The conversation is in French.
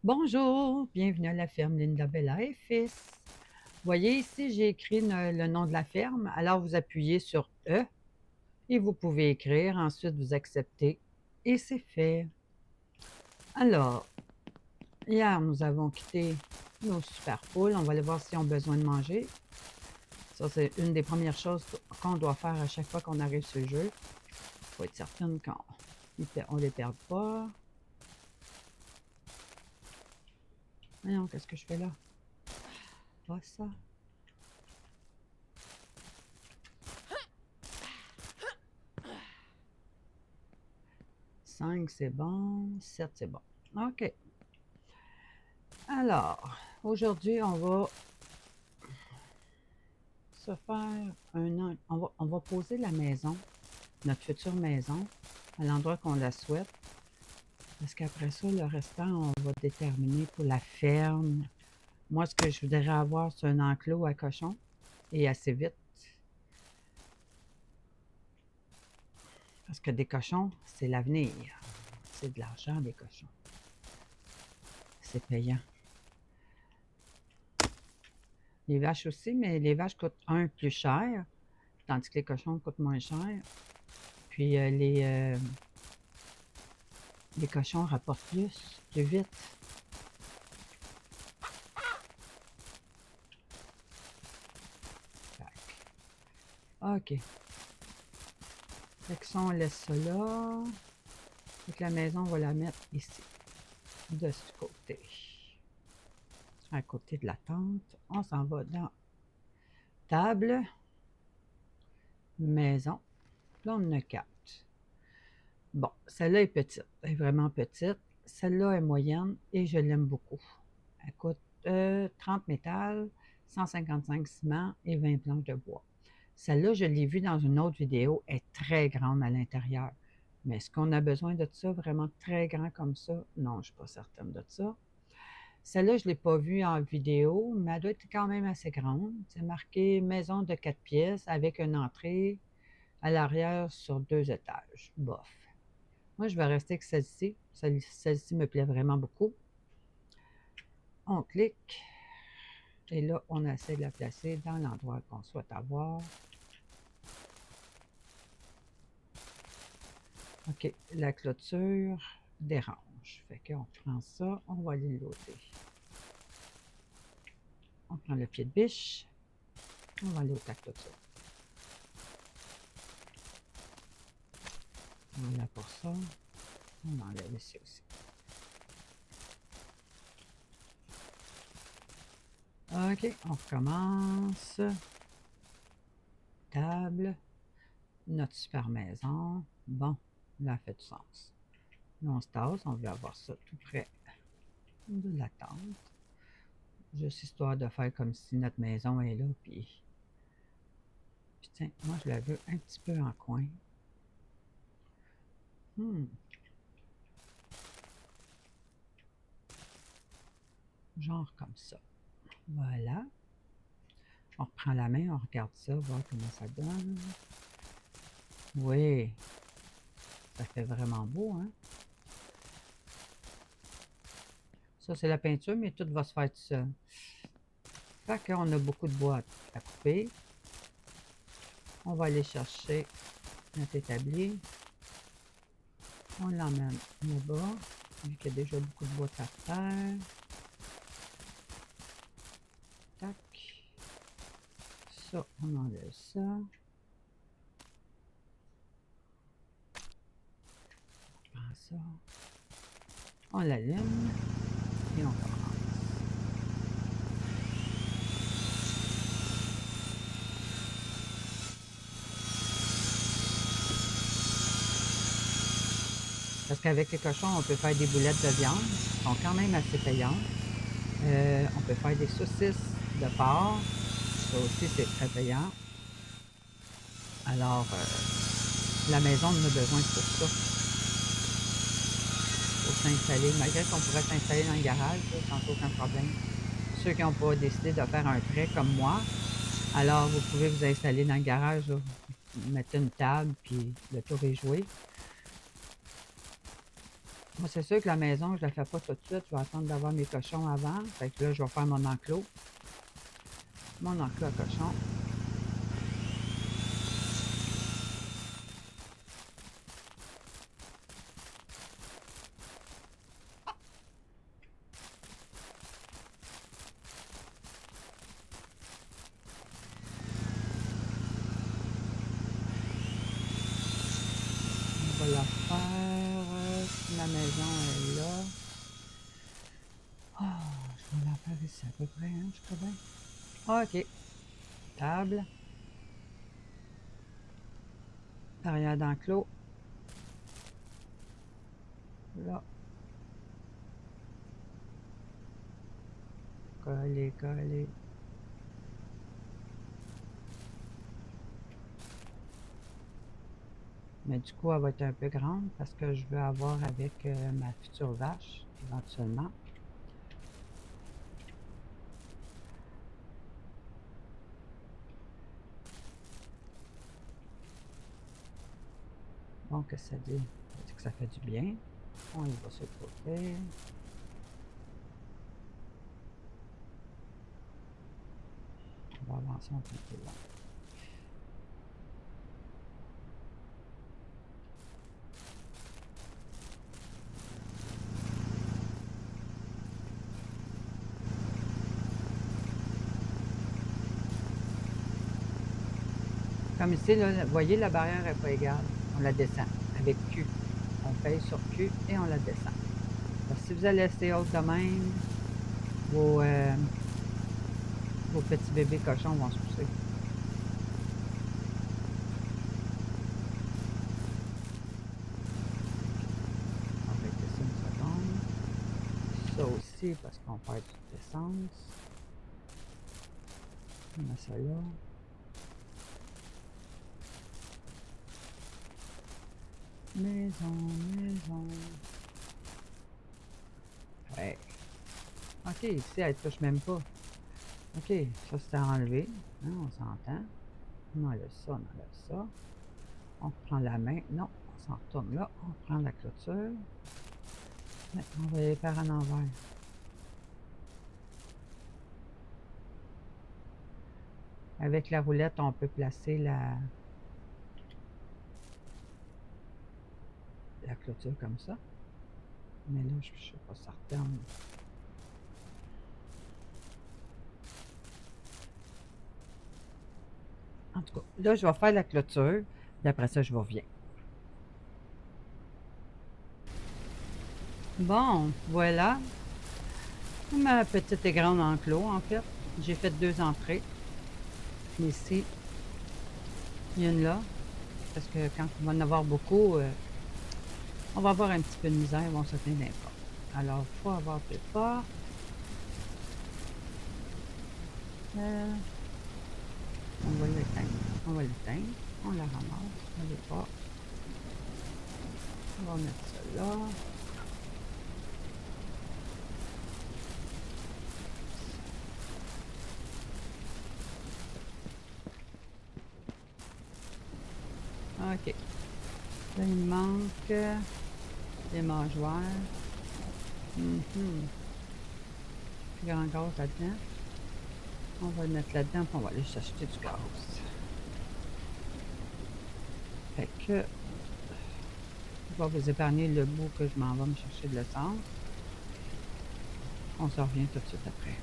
Bonjour, bienvenue à la ferme Linda Bella et Fils. Vous voyez ici, j'ai écrit le nom de la ferme. Alors, vous appuyez sur E et vous pouvez écrire. Ensuite, vous acceptez et c'est fait. Alors, hier, nous avons quitté nos super poules. On va aller voir s'ils ont besoin de manger. Ça, c'est une des premières choses qu'on doit faire à chaque fois qu'on arrive sur le jeu. Il faut être certaine qu'on ne les perde pas. Voyons, qu'est-ce que je fais là? Pas ça. Cinq, c'est bon. 7, c'est bon. OK. Alors, aujourd'hui, on va se faire on va poser la maison, notre future maison, à l'endroit qu'on la souhaite. Parce qu'après ça, le restant, on va déterminer pour la ferme. Moi, ce que je voudrais avoir, c'est un enclos à cochons et assez vite. Parce que des cochons, c'est l'avenir. C'est de l'argent, des cochons. C'est payant. Les vaches aussi, mais les vaches coûtent plus cher, tandis que les cochons coûtent moins cher. Puis les cochons rapportent plus vite. OK. Fait que ça, on laisse ça là. Fait que la maison, on va la mettre ici, de ce côté. À côté de la tente. On s'en va dans table, maison. Là, on en a 4. Bon, celle-là est petite. Elle est vraiment petite. Celle-là est moyenne et je l'aime beaucoup. Elle coûte 30 métal, 155 ciment et 20 planches de bois. Celle-là, je l'ai vue dans une autre vidéo, elle est très grande à l'intérieur. Mais est-ce qu'on a besoin de ça, vraiment très grand comme ça? Non, je ne suis pas certaine de ça. Celle-là, je ne l'ai pas vue en vidéo, mais elle doit être quand même assez grande. C'est marqué maison de 4 pièces avec une entrée à l'arrière sur 2 étages. Bof. Moi, je vais rester avec celle-ci. Celle-ci me plaît vraiment beaucoup. On clique. Et là, on essaie de la placer dans l'endroit qu'on souhaite avoir. OK, la clôture dérange. Fait qu'on prend ça, on va aller l'ôter. On prend le pied de biche, on va aller au tac clôture. Voilà pour ça. On enlève ici aussi. OK, on recommence. Table. Notre super maison. Bon, là, ça fait du sens. Là, on se tasse, on veut avoir ça tout près de la tente. Juste histoire de faire comme si notre maison est là, puis tiens, moi, je la veux un petit peu en coin. Genre comme ça. Voilà. On reprend la main, on regarde ça, voir comment ça donne. Oui, ça fait vraiment beau, hein? Ça, c'est la peinture, mais tout va se faire tout seul. Fait qu'on a beaucoup de bois à couper. On va aller chercher notre établi. On l'emmène là-bas, vu qu'il y a déjà beaucoup de bois par terre. Tac. Ça, on enlève ça. On prend ça. On l'allume et on commence. Parce qu'avec les cochons, on peut faire des boulettes de viande, qui sont quand même assez payantes. On peut faire des saucisses de porc, ça aussi c'est très payant. Alors, la maison en a besoin de tout ça. s'installer, malgré qu'on pourrait s'installer dans le garage, là, sans aucun problème. Ceux qui n'ont pas décidé de faire un trait comme moi, alors vous pouvez vous installer dans le garage, là, mettre une table, puis le tour est joué. Moi, c'est sûr que la maison, je ne la fais pas tout de suite. Je vais attendre d'avoir mes cochons avant. Fait que là, je vais faire mon enclos. Mon enclos à cochons. On va la faire. Si la maison est là. Ah, je vais la faire ici à peu près, hein, je crois bien. Ah, ok. Table. Arrière d'enclos. Là. Coller, coller. Mais du coup, elle va être un peu grande parce que je veux avoir avec ma future vache, éventuellement. Donc, ça dit? Ça dit que ça fait du bien. On y va sur le côté. On va avancer un peu plus loin. Comme ici, là, vous voyez, la barrière n'est pas égale. On la descend avec Q. On paye sur Q et on la descend. Alors, si vous allez laisser haute de même, vos, vos petits bébés cochons vont se pousser. On va arrêter ça une seconde. Ça aussi, parce qu'on perd toute l'essence. On met ça là. Maison, maison. Ouais. Ok, ici, elle ne touche même pas. Ok, ça c'est à enlever. Hein, on s'entend. On enlève ça, on enlève ça. On prend la main. Non, on s'en retourne là. On prend la clôture. Ouais, on va les faire en envers. Avec la roulette, on peut placer la clôture comme ça. Mais là, je ne sais pas, ça referme. En tout cas, là, je vais faire la clôture. Et après ça, je vous reviens. Bon, voilà. Ma petite et grande enclos, en fait. J'ai fait 2 entrées. Ici, il y a une là. Parce que quand on va en avoir beaucoup, on va avoir un petit peu de misère, ils vont sauter n'importe. Alors, il faut avoir plus fort. On va l'éteindre. On va l'éteindre. On la ramasse. On n'est pas. On va mettre ça là. OK. Là, il manque des mangeoires. Plus grand gaz là-dedans. On va le mettre là-dedans, puis on va aller chercher du gaz. Fait que je vais vous épargner le bout que je m'en vais me chercher de l'essence. On se revient tout de suite après.